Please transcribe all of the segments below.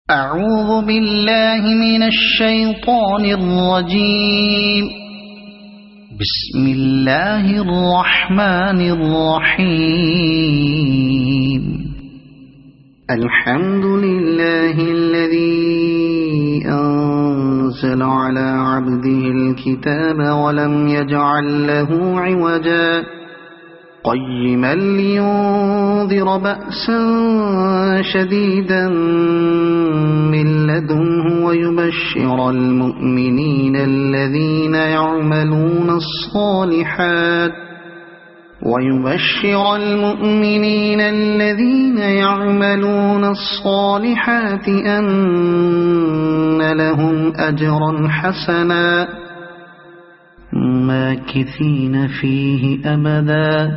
أعوذ بالله من الشيطان الرجيم. بسم الله الرحمن الرحيم. الحمد لله الذي أنزل على عبده الكتاب ولم يجعل له عوجا قيما لينذر بأسا شديدا من لدنه ويبشر المؤمنين الذين يعملون الصالحات أن لهم أجرا حسنا ماكثين فيه أبدا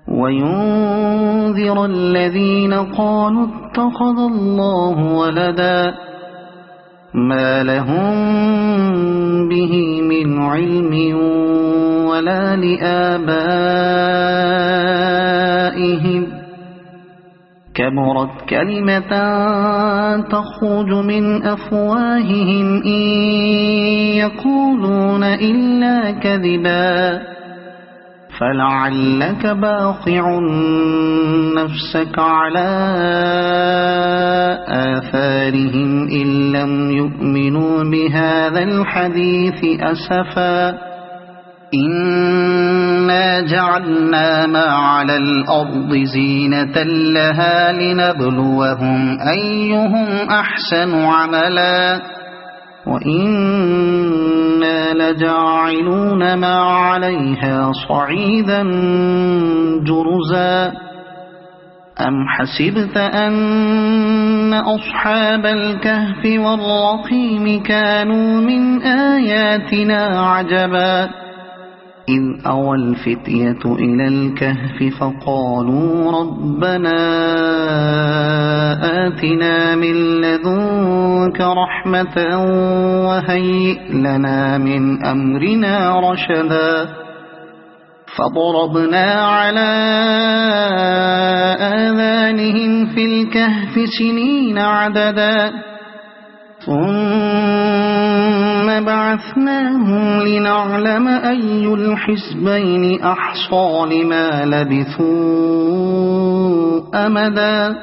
وينذر الذين قالوا اتخذ الله ولدا ما لهم به من علم ولا لآبائهم كبرت كلمة تخرج من أفواههم إن يقولون إلا كذبا فلعلك باخع نفسك على آثارهم إن لم يؤمنوا بهذا الحديث أسفا إنا جعلنا ما على الأرض زينة لها لنبلوهم أيهم أحسن عملا وإنا لجاعلون ما عليها صعيدا جرزا أم حسبت أن أصحاب الكهف والرقيم كانوا من آياتنا عجبا إذ أوى الفتية إلى الكهف فقالوا ربنا آتنا من لدنك رحمة وهيئ لنا من أمرنا رشدا فضربنا على آذانهم في الكهف سنين عددا ثم بعثناهم لنعلم أي الحزبين أحصى لما لبثوا أمدا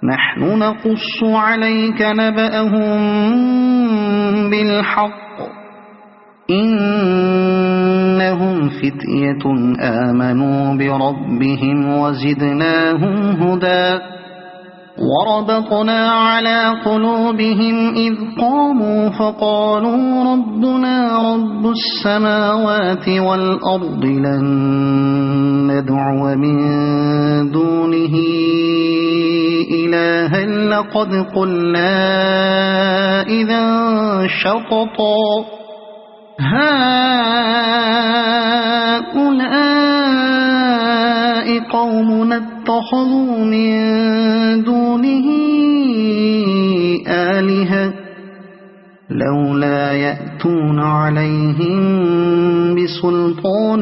نحن نقص عليك نبأهم بالحق إنهم فتية آمنوا بربهم وزدناهم هدى وربطنا على قلوبهم إذ قاموا فقالوا ربنا رب السماوات والأرض لن ندعو من دونه إلها لقد قلنا إذا شططا هؤلاء قومنا اتخذوا من دونه آلهة لولا يأتون عليهم بسلطان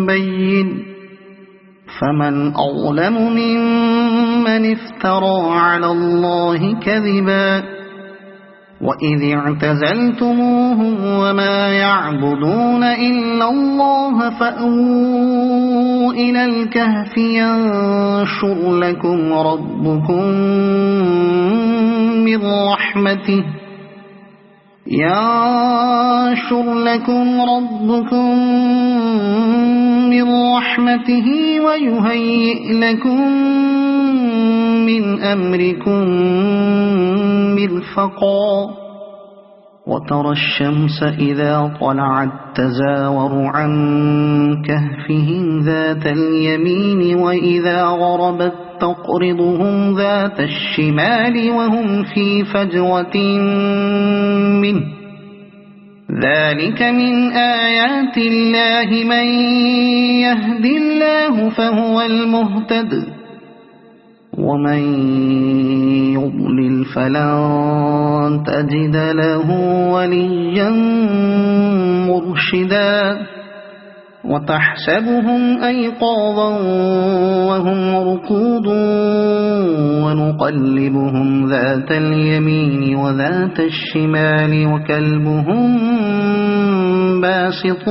بين فمن أظلم ممن افترى على الله كذبا وإذ اعتزلتموهم وما يعبدون إلا الله فأووا إلى الكهف ينشر لكم ربكم من رحمته ويهيئ لكم من أمركم مرفقا وترى الشمس إذا طلعت تزاور عن كهفهم ذات اليمين وإذا غربت تقرضهم ذات الشمال وهم في فجوة منه ذلك من آيات الله من يهد الله فهو المهتد ومن يضلل فلن تجد له وليا مرشدا وتحسبهم أيقاظا وهم رقود ونقلبهم ذات اليمين وذات الشمال وكلبهم باسط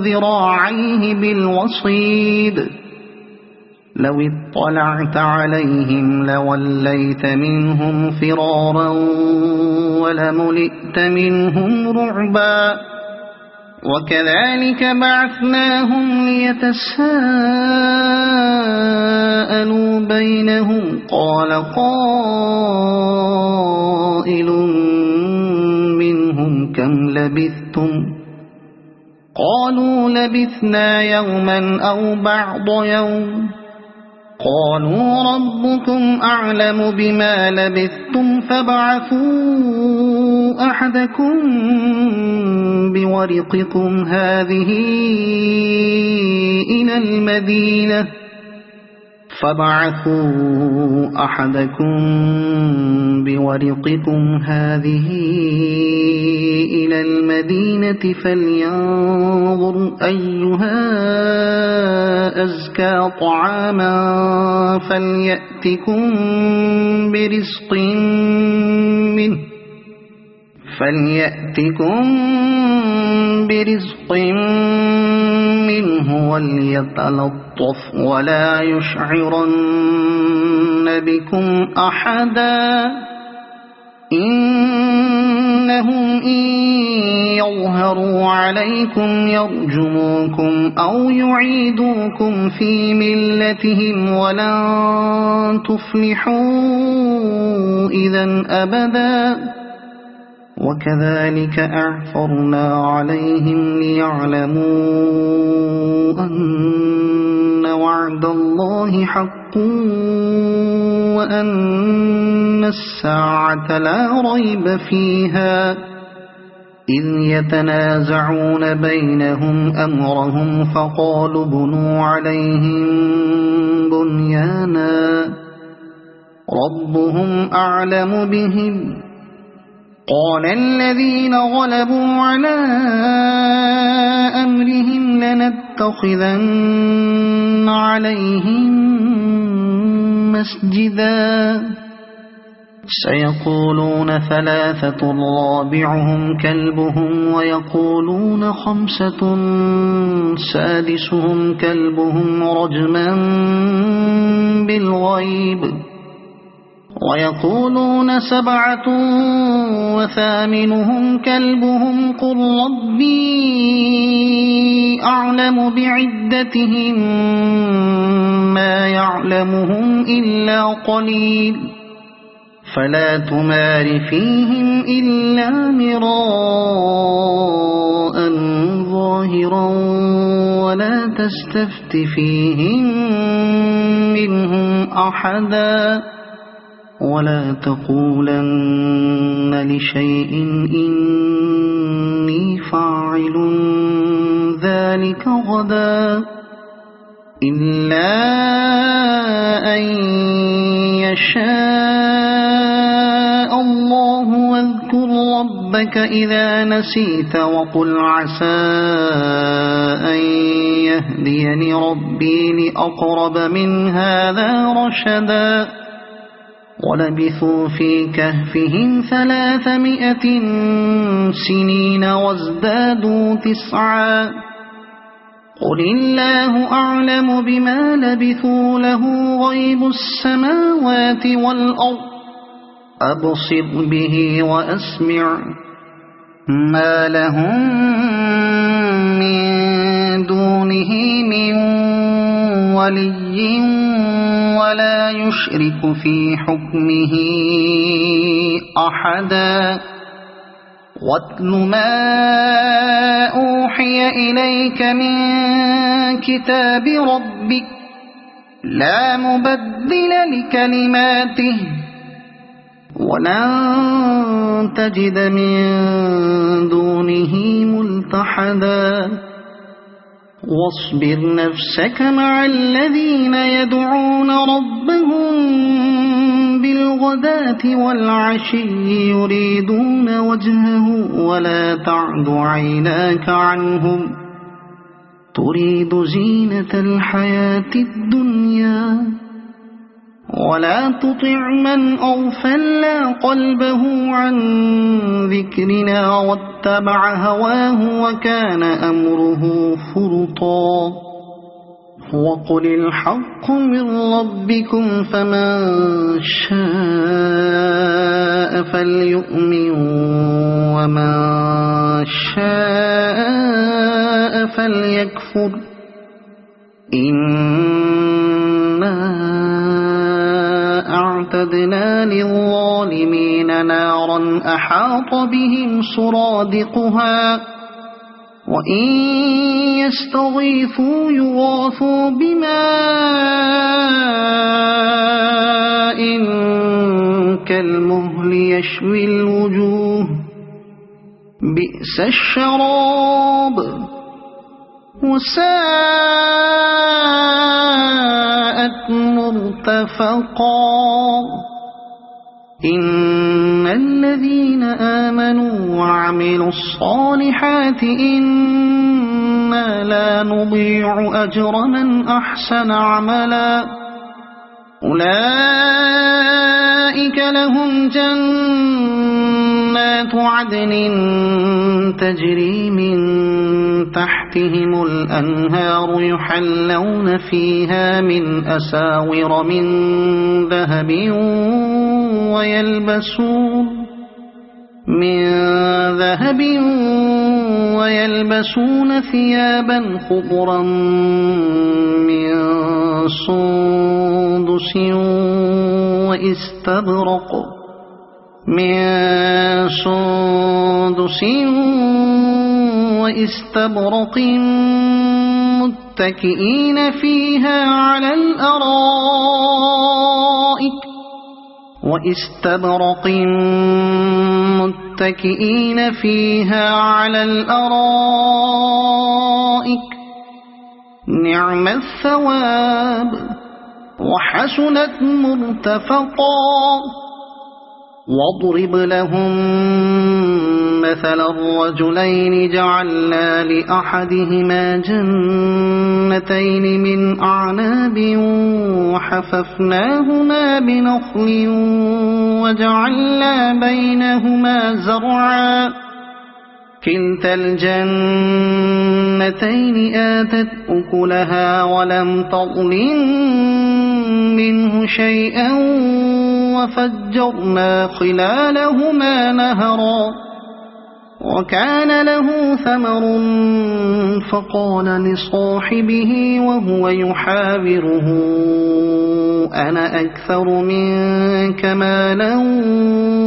ذراعيه بالوصيد لو اطلعت عليهم لوليت منهم فرارا ولملئت منهم رعبا وكذلك بعثناهم ليتساءلوا بينهم قال قائل منهم كم لبثتم قالوا لبثنا يوما أو بعض يوم قالوا ربكم أعلم بما لبثتم فابعثوا أحدكم بورقكم هذه إلى المدينة فلينظر أيها أزكى طعاما فليأتكم برزق منه وليتلطف ولا يشعرن بكم أحدا إنهم إن يظهروا عليكم يرجموكم أو يعيدوكم في ملتهم ولن تفلحوا إذا أبدا وكذلك أعثرنا عليهم ليعلموا أن وعد الله حق وأن الساعة لا ريب فيها إذ يتنازعون بينهم أمرهم فقالوا بنوا عليهم بنيانا ربهم أعلم بهم قال الذين غلبوا على أمرهم لنتخذن عليهم مسجدا سيقولون ثلاثة رابعهم كلبهم ويقولون خمسة سادسهم كلبهم رجما بالغيب ويقولون سبعة وثامنهم كلبهم قل ربي أعلم بعدتهم ما يعلمهم إلا قليل فلا تمار فيهم إلا مراء ظاهرا ولا تستفت فيهم منهم أحدا ولا تقولن لشيء إني فاعل ذلك غدا إلا أن يشاء الله واذكر ربك إذا نسيت وقل عسى أن يهديني ربي لأقرب من هذا رشدا ولبثوا في كهفهم 300 سنين وازدادوا 9 قل الله أعلم بما لبثوا له غيب السماوات والأرض أبصر به وأسمع ما لهم من دونه من ولي ولا يشرك في حكمه أحدا واتل ما أوحي إليك من كتاب ربك لا مبدل لكلماته ولن تجد من دونه ملتحدا واصبر نفسك مع الذين يدعون ربهم بالغداة والعشي يريدون وجهه ولا تعد عيناك عنهم تريد زينة الحياة الدنيا ولا تطع من أغفلنا قلبه عن ذكرنا واتبع هواه وكان أمره فرطا وقل الحق من ربكم فمن شاء فليؤمن ومن شاء فليكفر إنا أعتدنا للظالمين نارا أحاط بهم سرادقها وإن يستغيثوا يغاثوا بماء كالمهل يشوي الوجوه بئس الشراب وساءت مرتفقا إن الذين آمنوا وعملوا الصالحات إنا لا نضيع أجر من أحسن عملا أولئك لهم جنات عدن تجري من تحتهم الأنهار يحلون فيها من أساور من ذهب ويلبسون ثيابا خضرا من سندس واستبرق متكئين فيها على الأرائك نعم الثواب وحسنت مرتفقا واضرب لهم مثل الرجلين جعلنا لأحدهما جنتين من أعناب وحففناهما بنخل وجعلنا بينهما زرعا كلتا الجنتين آتت أكلها ولم تظلم منه شيئا وفجرنا خلالهما نهرا وكان له ثمر فقال لصاحبه وهو يحاوره أنا أكثر منك مالا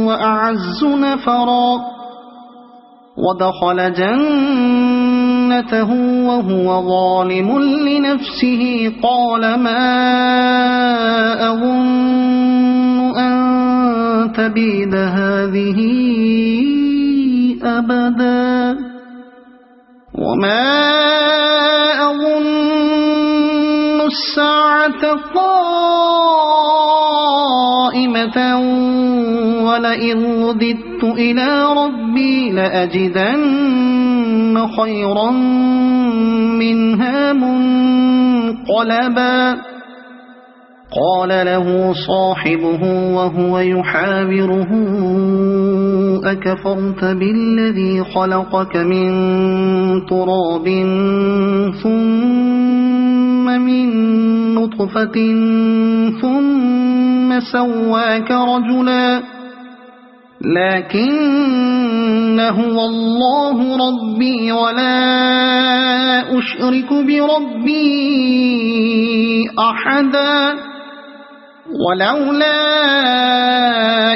وأعز نفرا ودخل جنته وهو ظالم لنفسه قال ما أظن أن تبيد هذه أبدا وما أظن الساعة قائمة ولئن رددت إلى ربي لأجدن خيرا منها منقلبا قال له صاحبه وهو يحاوره أكفرت بالذي خلقك من تراب ثم من نطفة ثم سواك رجلا لكن هو الله ربي ولا أشرك بربي أحدا ولولا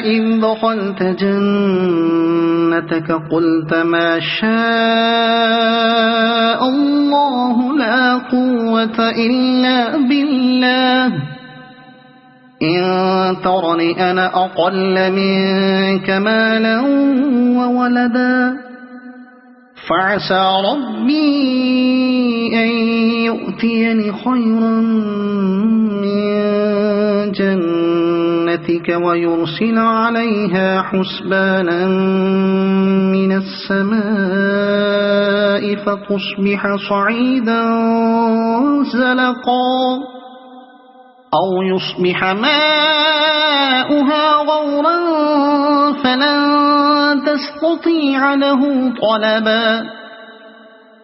إذ دخلت جنتك قلت ما شاء الله لا قوة إلا بالله إن ترني أنا أقل منك مالا وولدا فعسى ربي أن يؤتيني خيرا من جنتك سنتك ويرسل عليها حسبانا من السماء فتصبح صعيدا زلقا أو يصبح ماؤها غورا فلن تستطيع له طلبا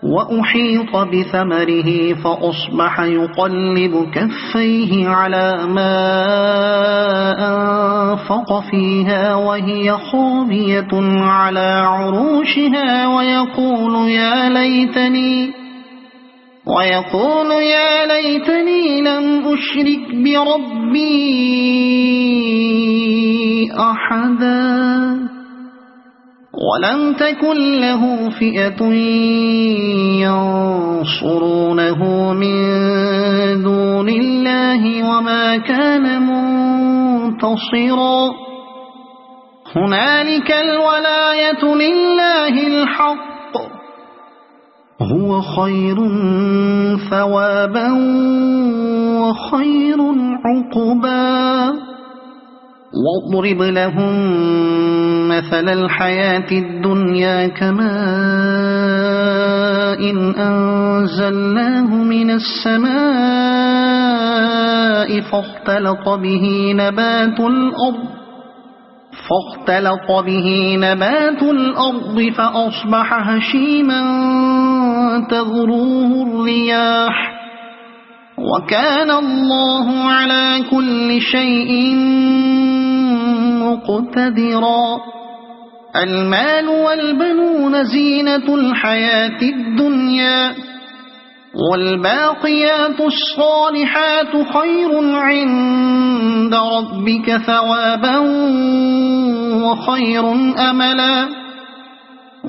وأحيط بثمره فأصبح يقلب كفيه على ما أنفق فيها وهي خاوية على عروشها ويقول يا ليتني لم أشرك بربي أحدا ولم تكن له فئة ينصرونه من دون الله وما كان منتصرا هنالك الولاية لله الحق هو خير ثوابا وخير عقبا واضرب لهم مثل الحياة الدنيا كماء أنزلناه من السماء فاختلط به نبات الأرض فأصبح هشيما تذروه الرياح وكان الله على كل شيء مقتدرا المال والبنون زينة الحياة الدنيا والباقيات الصالحات خير عند ربك ثوابا وخير أملا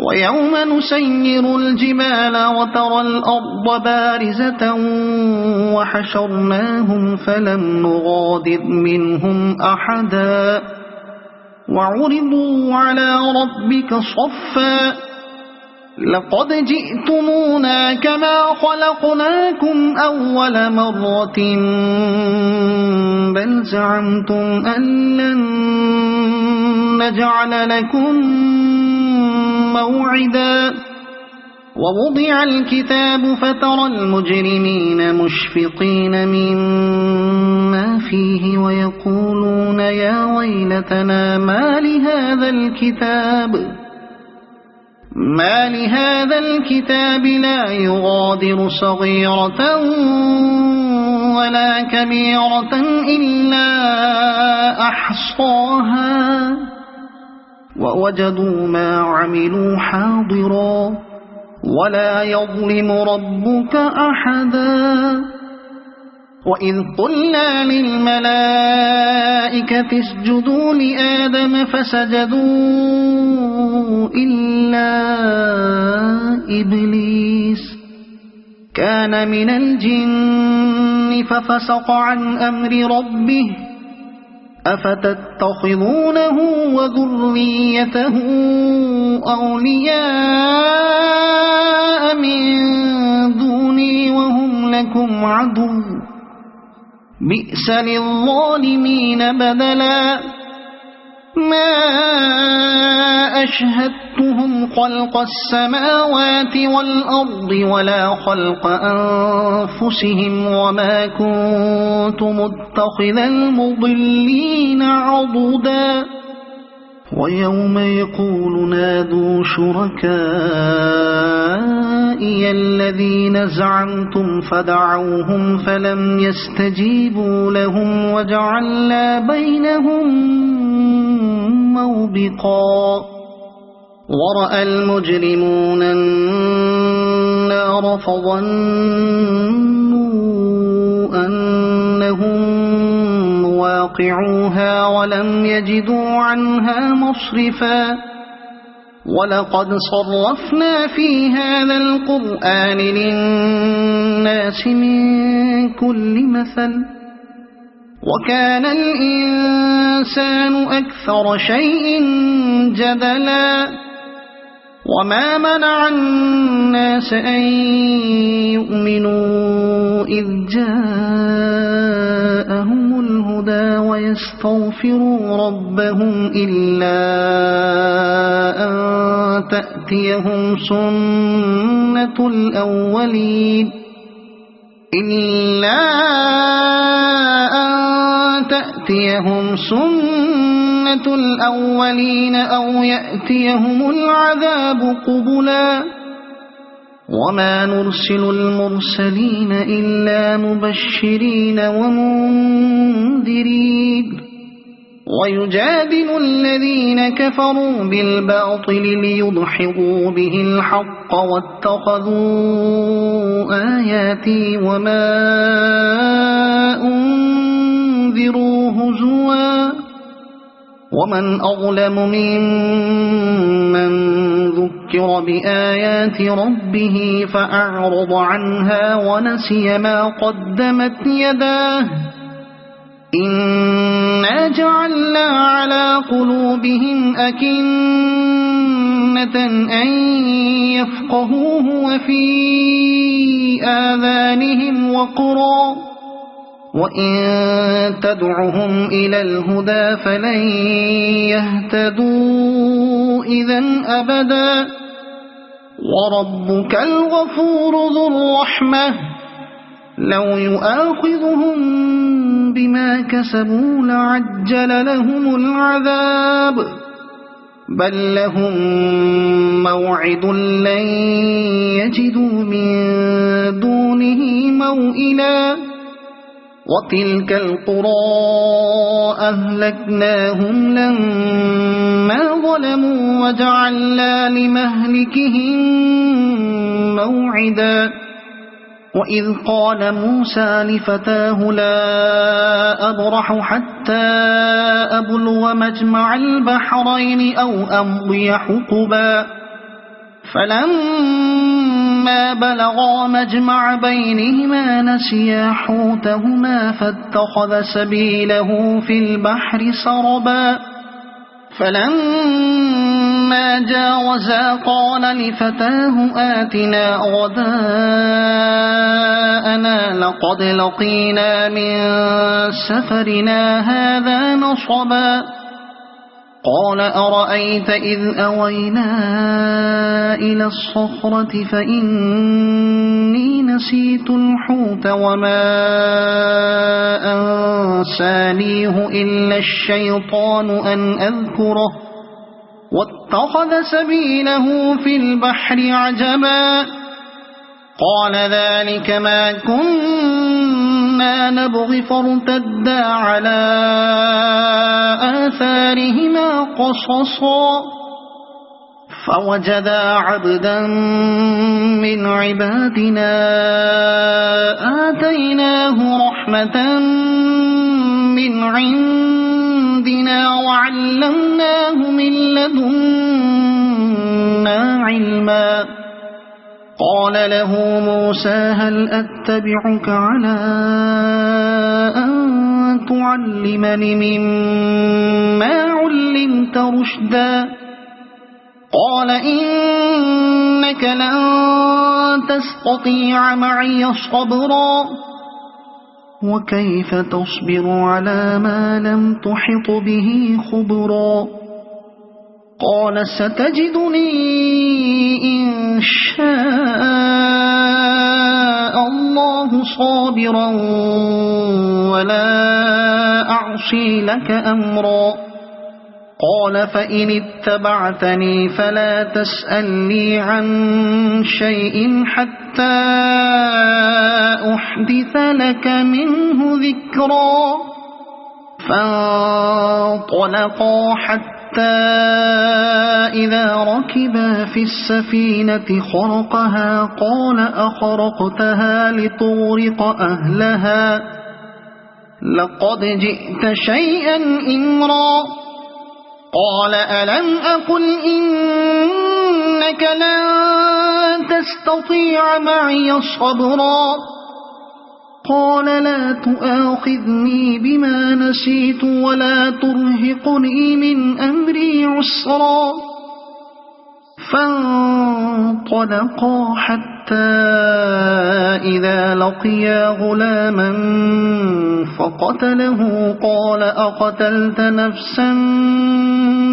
ويوم نسير الجبال وترى الأرض بارزة وحشرناهم فلم نغادر منهم أحدا وعرضوا على ربك صفا لقد جئتمونا كما خلقناكم أول مرة بل زعمتم أن لن نجعل لكم موعدا ووضع الكتاب فترى المجرمين مشفقين مما فيه ويقولون يا ويلتنا ما لهذا الكتاب لا يغادر صغيرة ولا كبيرة إلا أحصاها ووجدوا ما عملوا حاضرا ولا يظلم ربك أحدا وإذ قلنا للملائكة اسجدوا لآدم فسجدوا إلا إبليس كان من الجن ففسق عن أمر ربه أفتتخذونه وذريته أولياء من دوني وهم لكم عدو بئس للظالمين بدلا ما أشهدتهم خلق السماوات والأرض ولا خلق أنفسهم وما كنت متخذ المضلين عضدا ويوم يقول نادوا شركائي الذين زعمتم فدعوهم فلم يستجيبوا لهم وجعلنا بينهم موبقا ورأى المجرمون النار فظنوا أنهم واقعوها ولم يجدوا عنها مصرفا ولقد صرفنا في هذا القرآن للناس من كل مثل وكان الإنسان أكثر شيء جدلا وما منع الناس أن يؤمنوا إذ جاءهم الهدى الهدى ويستغفروا ربهم إلا أن تأتيهم سنة الأولين أو يأتيهم العذاب قبلا وما نرسل المرسلين إلا مبشرين ومنذرين ويجادل الذين كفروا بالباطل ليدحضوا به الحق واتخذوا آياتي وما أنذروا هزوا ومن أظلم ممن ذكر بآيات ربه فأعرض عنها ونسي ما قدمت يداه إنا جعلنا على قلوبهم أكنة أن يفقهوه وفي آذانهم وقرا وإن تدعهم إلى الهدى فلن يهتدوا إذا أبدا وربك الغفور ذو الرحمة لو يؤاخذهم بما كسبوا لعجل لهم العذاب بل لهم موعد لن يجدوا من دونه موئلا وتلك القرى أهلكناهم لما ظلموا وجعلنا لمهلكهم موعدا وإذ قال موسى لفتاه لا أبرح حتى أبلغ مجمع البحرين أو أمضي حقبا فلما بلغا مجمع بينهما نسيا حوتهما فاتخذ سبيله في البحر سربا فلما جاوزا قال لفتاه آتنا غداءنا لقد لقينا من سفرنا هذا نصبا قال أرأيت إذ أوينا إلى الصخرة فإني نسيت الحوت وما أنسانيه إلا الشيطان أن أذكره واتخذ سبيله في البحر عجبا قال ذلك ما كنا نبغي فارتدا على آثارهما قصصا فوجدا عبدا من عبادنا آتيناه رحمة من عندنا وعلمناه من لدنا علما قال له موسى هل أتبعك على أن تعلمني مما علمت رشدا قال إنك لن تستطيع معي صبرا وكيف تصبر على ما لم تحط به خبرا قال ستجدني إن شاء الله صابرا ولا أعصي لك أمرا قال فإن اتبعتني فلا تسألني عن شيء حتى أحدث لك منه ذكرا فانطلقا حتى إذا ركبا في السفينة خرقها قال أخرقتها لتغرق أهلها لقد جئت شيئا إمرا قال ألم أقل إنك لن تستطيع معي صبرا قال لا تؤاخذني بما نسيت ولا ترهقني من أمري عسرا فانطلقا حتى إذا لقيا غلاما فقتله قال أقتلت نفسا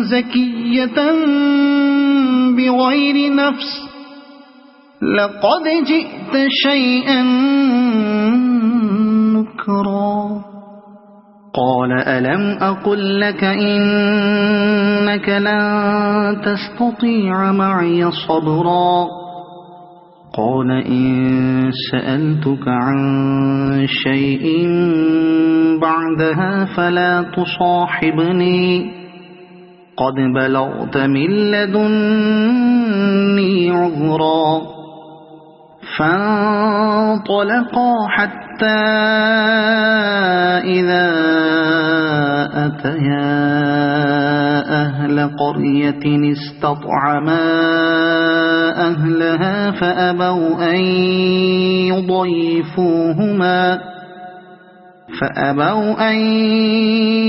زكية بغير نفس لقد جئت شيئا نكرا قال ألم أقل لك إنك لن تستطيع معي صبرا قال إن سألتك عن شيء بعدها فلا تصاحبني قد بلغت من لدني عذرا فانطلقا حتى إذا أتيا أهل قرية استطعما أهلها فأبوا أن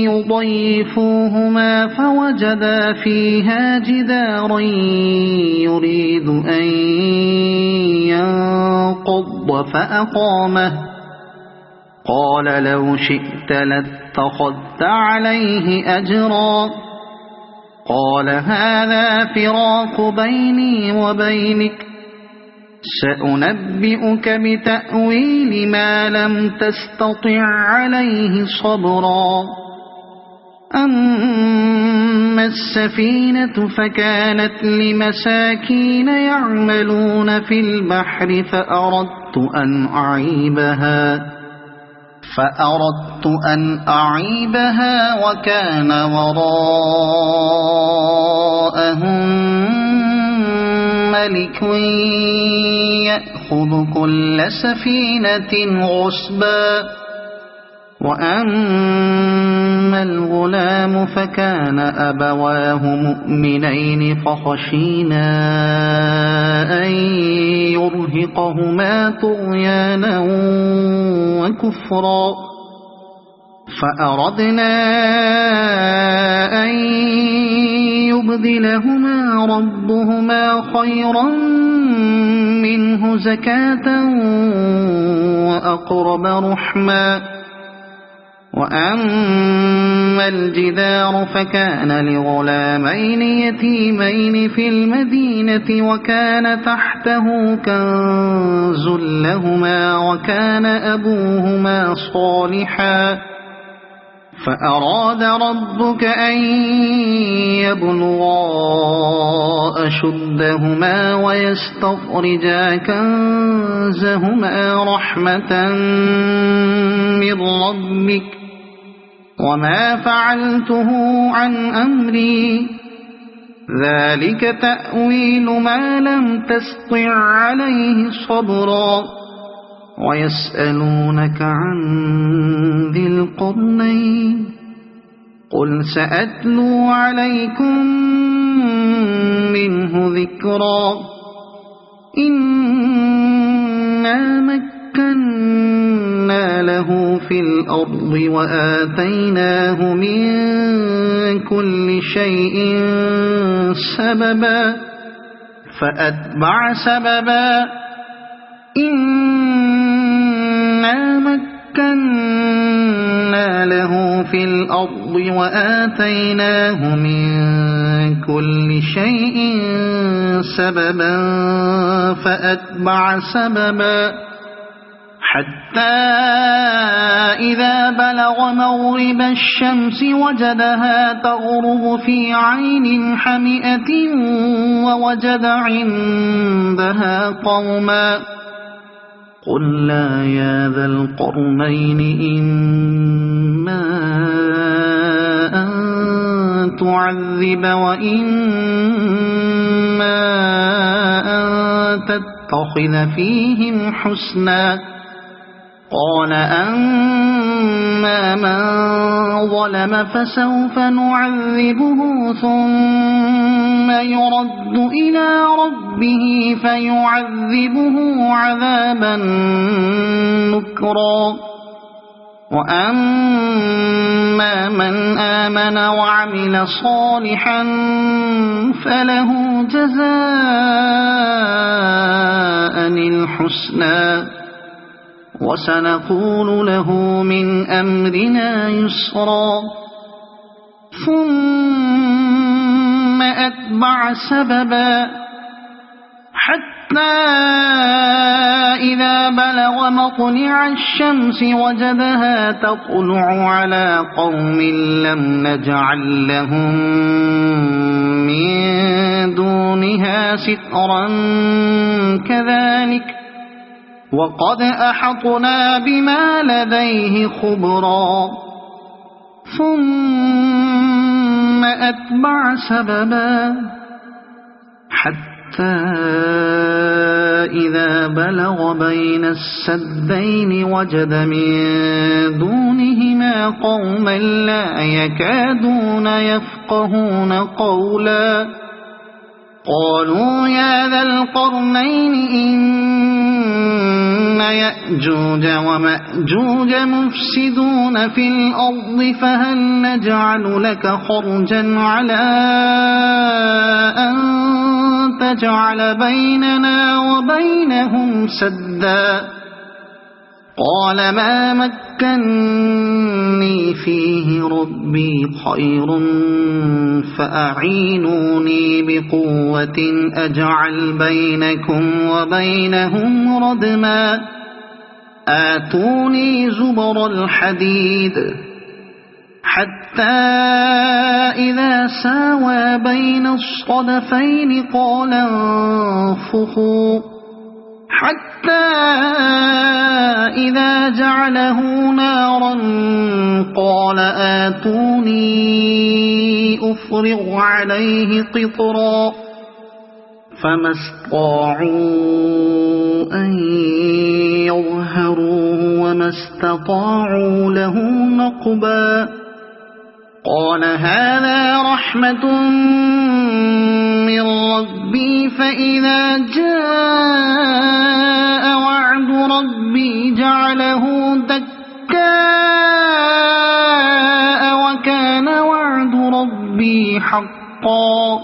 يضيفوهما فوجدا فيها جدارا يريد أن ينقض فأقامه قال لو شئت لاتخذت عليه أجرا قال هذا فراق بيني وبينك سأنبئك بتأويل ما لم تستطع عليه صبرا أما السفينة فكانت لمساكين يعملون في البحر فأردت أن أعيبها وكان وراءهم ملك يأخذ كل سفينة غصبا وأما الغلام فكان أبواه مؤمنين فخشينا أن يرهقهما طغيانا وكفرا فأردنا أن يبدلهما ربهما خيرا منه زكاة وأقرب رحما وأما الجدار فكان لغلامين يتيمين في المدينة وكان تحته كنز لهما وكان أبوهما صالحا فأراد ربك أن يبلغا أشدهما ويستخرجا كنزهما رحمة من ربك وما فعلته عن أمري ذلك تأويل ما لم تستطع عليه صبرا ويسألونك عن ذي القرنين قل سأتلو عليكم منه ذكرا إنا مكنا له في الأرض وآتيناه من كل شيء سببا فأتبع سببا إنا مكنا له في الأرض وآتيناه من كل شيء سببا فأتبع سببا حتى إذا بلغ مغرب الشمس وجدها تغرب في عين حمئة ووجد عندها قوما قلنا يا ذا القرنين إما أن تعذب وإما أن تتخذ فيهم حسنا قال أما من ظلم فسوف نعذبه ثم يرد إلى ربه فيعذبه عذابا نكرا وأما من آمن وعمل صالحا فله جزاء الحسنى وسنقول له من أمرنا يسرا ثم أتبع سببا حتى إذا بلغ مطلع الشمس وجدها تطلع على قوم لم نجعل لهم من دونها سترا كذلك وقد أحطنا بما لديه خبرا ثم أتبع سببا حتى إذا بلغ بين السدين وجد من دونهما قوما لا يكادون يفقهون قولا قالوا يا ذا القرنين إن يأجوج ومأجوج مفسدون في الأرض فهل نجعل لك خرجا على أن تجعل بيننا وبينهم سدا قال ما مكني فيه ربي خير فأعينوني بقوة أجعل بينكم وبينهم ردما آتوني زبر الحديد حتى إذا ساوى بين الصدفين قال انفخوا حتى إذا جعله نارا قال آتوني أفرغ عليه قطرا فما استطاعوا أن يظهروه وما استطاعوا له نقبا قال هذا رحمة من ربي فإذا جاء وعد ربي جعله دكاء وكان وعد ربي حقا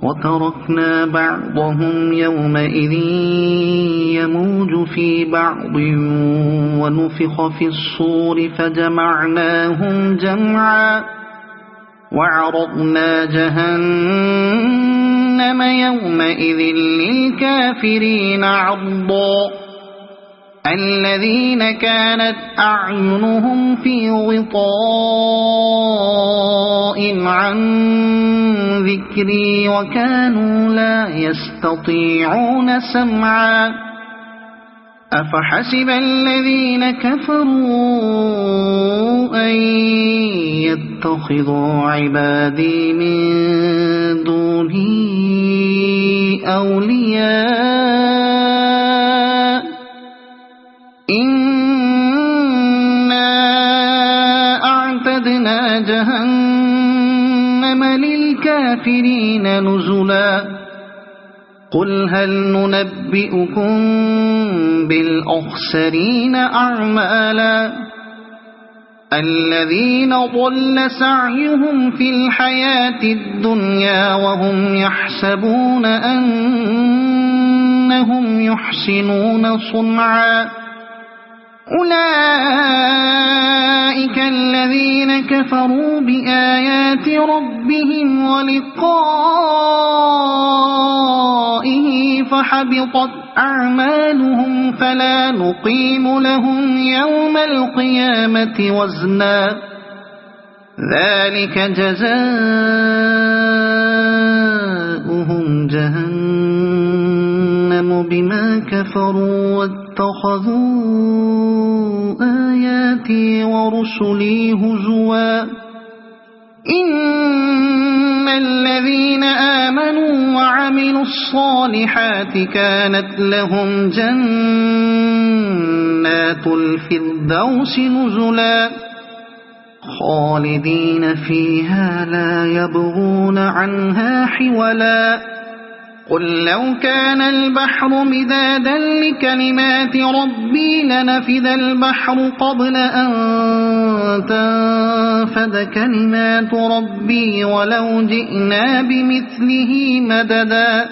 وتركنا بعضهم يومئذ يموج في بعض ونفخ في الصور فجمعناهم جمعا وعرضنا جهنم يومئذ للكافرين عرضا الذين كانت أعينهم في غطاء عن ذكري وكانوا لا يستطيعون سمعا أفحسب الذين كفروا أن يتخذوا عبادي من دوني أولياء إنا أعتدنا جهنم للكافرين نزلا قل هل ننبئكم بالأخسرين أعمالا الذين ضل سعيهم في الحياة الدنيا وهم يحسبون أنهم يحسنون صنعا أولئك الذين كفروا بآيات ربهم ولقائه فحبطت أعمالهم فلا نقيم لهم يوم القيامة وزنا ذلك جزاؤهم جهنم بما كفروا واتخذوا آياتي ورسلي هزوا إن الذين آمنوا وعملوا الصالحات كانت لهم جنات الفردوس نزلا خالدين فيها لا يبغون عنها حولا قل لو كان البحر مدادا لكلمات ربي لنفذ البحر قبل أن تنفد كلمات ربي ولو جئنا بمثله مددا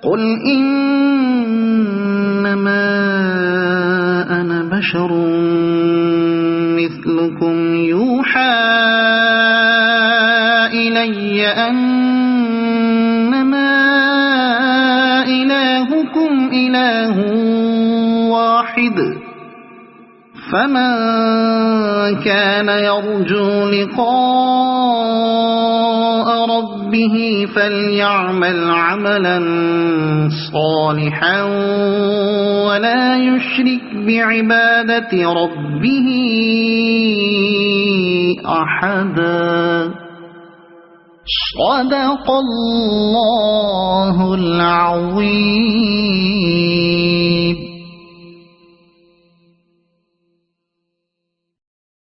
قل إنما أنا بشر مثلكم يوحى إلي أنما إلهكم إله واحد فمن كان يرجو لقاء ربه فليعمل عملا صالحا ولا يشرك بعبادة ربه أحدا. صدق الله العظيم.